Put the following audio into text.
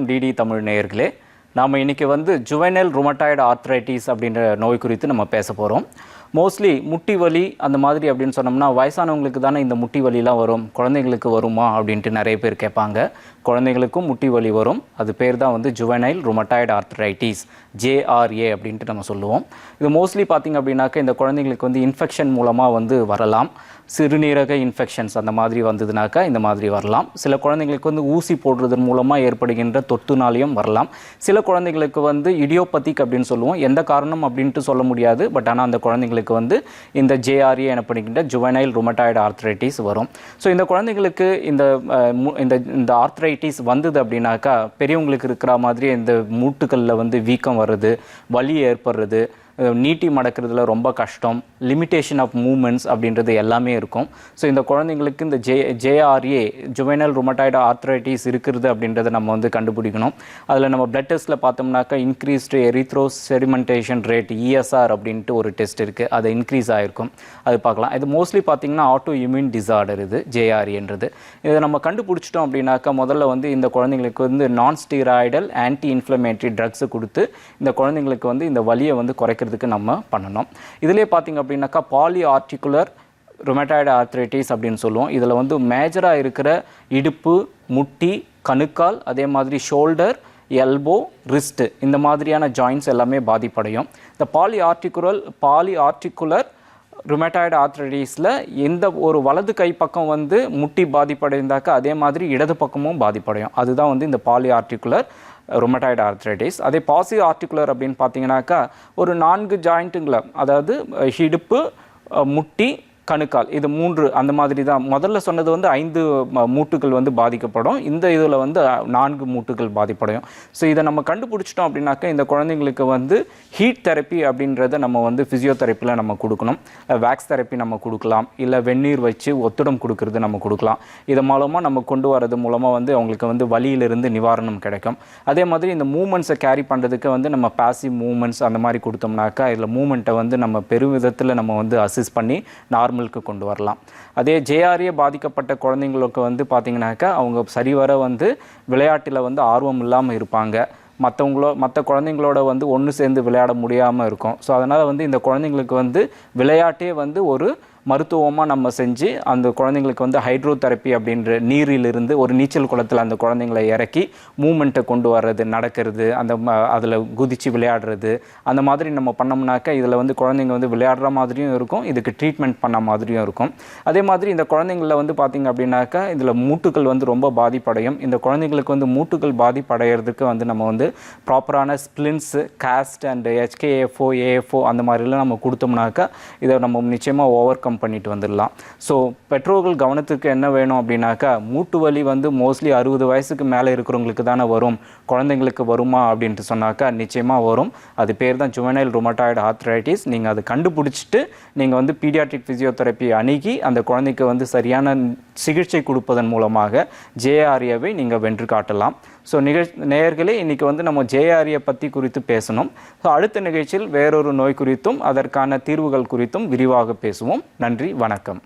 வணக்கம் டிடி தமிழ் நேயர்களே. நாம் இன்றைக்கி ஜுவைனல் ருமட்டாய்டு ஆர்த்ரைட்டிஸ் அப்படின்ற நோய் குறித்து நம்ம பேச போகிறோம். மோஸ்ட்லி முட்டி வலி அந்த மாதிரி அப்படின்னு சொன்னோம்னா வயசானவங்களுக்கு தானே இந்த முட்டி வலிலாம் வரும், குழந்தைங்களுக்கு வருமா அப்படின்ட்டு நிறைய பேர் கேட்பாங்க. குழந்தைங்களுக்கும் முட்டி வலி வரும். அது பேர் தான் ஜுவைனைல் ருமட்டாய்டு ஆர்த்ரைட்டிஸ், JRA அப்படின்ட்டு நம்ம சொல்லுவோம். இது மோஸ்ட்லி பார்த்திங்க அப்படின்னாக்கா இந்த குழந்தைங்களுக்கு இன்ஃபெக்ஷன் மூலமாக வரலாம். சிறுநீரக இன்ஃபெக்ஷன்ஸ் அந்த மாதிரி வந்ததுனாக்கா இந்த மாதிரி வரலாம். சில குழந்தைங்களுக்கு ஊசி போடுறதன் மூலமாக ஏற்படுகின்ற தொத்துனாலையும் வரலாம். சில குழந்தைங்களுக்கு இடியோபத்திக் அப்படின்னு சொல்லுவோம். எந்த காரணம் அப்படின்ட்டு சொல்ல முடியாது. பட் ஆனால் அந்த குழந்தைங்களுக்கு இந்த JRA எனப்படுகின்ற ஜுவைனைல் ருமட்டாய்டு ஆர்த்ரைட்டிஸ் வரும். ஸோ இந்த குழந்தைங்களுக்கு இந்த ஆர்த்ரைட்டிஸ் வந்தது அப்படின்னாக்கா பெரியவங்களுக்கு இருக்கிற மாதிரி இந்த மூட்டுகளில் வீக்கம் வர்றது, வலி ஏற்படுறது, நீட்டி மடக்கிறதுல ரொம்ப கஷ்டம், லிமிட்டேஷன் ஆஃப் மூமெண்ட்ஸ் அப்படின்றது எல்லாமே இருக்கும். ஸோ இந்த குழந்தைங்களுக்கு இந்த JRA ஜுவைனல் ருமட்டாய்டு ஆர்த்ரைட்டிஸ் இருக்கிறது அப்படின்றத நம்ம கண்டுபிடிக்கணும். அதில் நம்ம பிளட் டெஸ்ட்டில் பார்த்தோம்னாக்கா increased erythro sedimentation rate ESR அப்படின்ட்டு ஒரு டெஸ்ட் இருக்குது. அது இன்க்ரீஸ் ஆகிருக்கும், அது பார்க்கலாம். இது மோஸ்ட்லி பார்த்திங்கன்னா ஆட்டோ இம்யூன் டிசார்டர் இது JRAன்றது. இதை நம்ம கண்டுபிடிச்சிட்டோம் அப்படின்னாக்கா முதல்ல இந்த குழந்தைங்களுக்கு நான் ஸ்டீராய்டல் ஆன்டி இன்ஃப்ளமேட்டரி ட்ரக்ஸு கொடுத்து இந்த குழந்தைங்களுக்கு இந்த வலியை குறைக்கிறதுக்கு நம்ம பண்ணணும். இதிலே பார்த்திங்க அப்படின்னாக்கா பாலிஆர்டிகுலர் ருமட்டாய்டு ஆர்த்ரைட்டிஸ் அப்படின்னு சொல்லுவோம். இதில் மேஜராக இருக்கிற இடுப்பு, முட்டி, கணுக்கால், அதே மாதிரி ஷோல்டர், எல்போ, ரிஸ்ட்டு, இந்த மாதிரியான ஜாயின்ட்ஸ் எல்லாமே பாதிப்படையும். இந்த பாலிஆர்டிகுலர் ருமட்டாய்டு ஆர்த்ரைட்டிஸில் எந்த ஒரு வலது கை பக்கம் முட்டி பாதிப்படைந்தாக்கா அதே மாதிரி இடது பக்கமும் பாதிப்படையும். அதுதான் இந்த பாலிஆர்டிகுலர் ருமட்டாய்டு ஆர்த்ரைட்டிஸ். அதே பாசி ஆர்டிகுலர் அப்படின்னு பார்த்தீங்கன்னாக்கா ஒரு 4 ஜாயிண்ட்டுங்களை, அதாவது இடுப்பு, முட்டி, கணுக்கால், இது 3 அந்த மாதிரி தான். முதல்ல சொன்னது 5 மூட்டுகள் பாதிக்கப்படும். இந்த இதில் 4 மூட்டுகள் பாதிப்படையும். ஸோ இதை நம்ம கண்டுபிடிச்சிட்டோம் அப்படின்னாக்கா இந்த குழந்தைங்களுக்கு ஹீட் தெரப்பி அப்படின்றத நம்ம ஃபிசியோதெரப்பியில் நம்ம கொடுக்கணும். வேக்ஸ் தெரப்பி நம்ம கொடுக்கலாம், இல்லை வெந்நீர் வச்சு ஒத்துடம் கொடுக்கறது நம்ம கொடுக்கலாம். இது மூலமாக நம்ம கொண்டு வரது மூலமாக அவங்களுக்கு வலியிலிருந்து நிவாரணம் கிடைக்கும். அதே மாதிரி இந்த மூமெண்ட்ஸை கேரி பண்ணுறதுக்கு நம்ம பாசிவ் மூமெண்ட்ஸ் அந்த மாதிரி கொடுத்தோம்னாக்கா இதில் மூமெண்ட்டை நம்ம பெருவிதத்தில் நம்ம அசிஸ்ட் பண்ணி நார்மலுக்கு கொண்டு வரலாம். அதே JRA பாதிக்கப்பட்ட குழந்தைங்களுக்கு பார்த்தீங்கன்னாக்கா அவங்க சரிவர விளையாட்டில் ஆர்வம் இல்லாமல் இருப்பாங்க. மற்ற குழந்தைங்களோட ஒன்று சேர்ந்து விளையாட முடியாமல் இருக்கும். ஸோ அதனால் இந்த குழந்தைங்களுக்கு விளையாட்டே ஒரு மருத்துவமாக நம்ம செஞ்சு அந்த குழந்தைங்களுக்கு ஹைட்ரோதெரப்பி அப்படின்ற நீரிலிருந்து ஒரு நீச்சல் குளத்தில் அந்த குழந்தைங்களை இறக்கி மூமெண்ட்டை கொண்டு வர்றது, நடக்கிறது, அதில் குதித்து விளையாடுறது, அந்த மாதிரி நம்ம பண்ணோம்னாக்கா இதில் குழந்தைங்க விளையாடுற மாதிரியும் இருக்கும், இதுக்கு ட்ரீட்மெண்ட் பண்ண மாதிரியும் இருக்கும். அதே மாதிரி இந்த குழந்தைங்களில் பார்த்திங்க அப்படின்னாக்கா இதில் மூட்டுகள் ரொம்ப பாதிப்படையும். இந்த குழந்தைங்களுக்கு மூட்டுகள் பாதிப்படைகிறதுக்கு நம்ம ப்ராப்பரான ஸ்ப்ளின்ஸு, காஸ்ட் அண்ட் HKFO, AFO அந்த மாதிரிலாம் நம்ம கொடுத்தோம்னாக்கா இதை நம்ம நிச்சயமாக ஓவர் கம் பண்ணிட்டு வந்துடலாம். ஸோ பெற்றோர்கள் கவனத்துக்கு என்ன வேணும் அப்படின்னாக்கா மூட்டு வலி மோஸ்ட்லி 60 வயசுக்கு மேலே இருக்கிறவங்களுக்கு தானே வரும், குழந்தைங்களுக்கு வருமா அப்படின்ட்டு சொன்னாக்கா நிச்சயமாக வரும். அது பேர் தான் ஜுவைனைல் ருமட்டாய்டு ஆர்த்ரைட்டிஸ். நீங்கள் அதை கண்டுபிடிச்சிட்டு நீங்கள் பீடியாட்ரிக் ஃபிசியோதெரப்பி அணுகி அந்த குழந்தைக்கு சரியான சிகிச்சை கொடுப்பதன் மூலமாக JRAவை நீங்கள் வென்று காட்டலாம். ஸோ நேயர்களே, இன்றைக்கி நம்ம JRA பற்றி குறித்து பேசணும். ஸோ அடுத்த நிகழ்ச்சியில் வேறொரு நோய் குறித்தும் அதற்கான தீர்வுகள் குறித்தும் விரிவாக பேசுவோம். நன்றி, வணக்கம்.